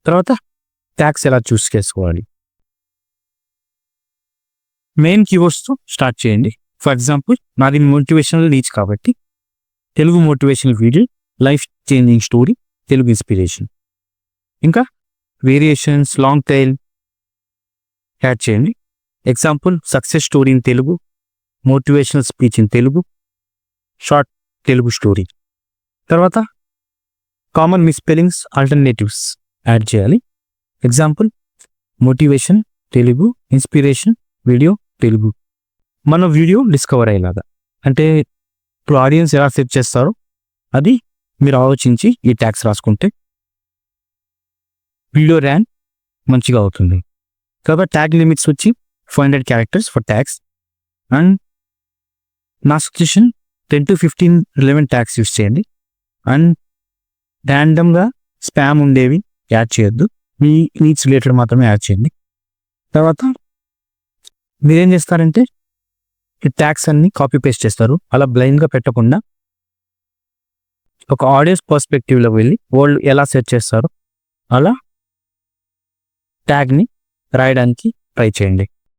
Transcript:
తర్వాత ట్యాగ్స్ ఎలా చూస్ చేసుకోవాలి. మెయిన్ కీవర్డ్స్తో స్టార్ట్ చేయండి. ఫర్ ఎగ్జాంపుల్ నాది మోటివేషనల్ రీచ్ కాబట్టి Telugu motivational video, life changing story, Telugu inspiration. ఇంకా వేరియేషన్స్, లాంగ్ టైల్ యాడ్ చేయండి. Example success story in Telugu, motivational speech in Telugu, short Telugu story. తర్వాత కామన్ మిస్స్పెల్లింగ్స్, ఆల్టర్నేటివ్స్ యాడ్ చేయాలి. Example motivation Telugu, inspiration video Telugu. మన video discover అయ్యేలాగా, అంటే ఇప్పుడు ఆడియన్స్ ఎలా సెర్చ్ చేస్తారో అది మీరు ఆలోచించి ఈ ట్యాగ్స్ రాసుకుంటే వీడియో ర్యాంక్ మంచిగా అవుతుంది. కాబట్టి ట్యాగ్ లిమిట్స్ వచ్చి 500 క్యారెక్టర్స్ ఫర్ ట్యాగ్స్. అండ్ నా suggestion 10 to 15 relevant tags use చేయండి. అండ్ ర్యాండమ్గా స్పామ్ ఉండేవి యాడ్ చేయొద్దు, మీ నీడ్స్ రిలేటెడ్ మాత్రమే యాడ్ చేయండి. తర్వాత మీరేం చేస్తారంటే ఈ ట్యాగ్స్ అన్ని కాపీ పేస్ట్ చేస్తారు. అలా బ్లైండ్గా పెట్టకుండా ఒక ఆడియన్స్ పర్స్పెక్టివ్లో వెళ్ళి వాళ్ళు ఎలా సెర్చ్ చేస్తారో అలా ట్యాగ్ని రాయడానికి ట్రై చేయండి.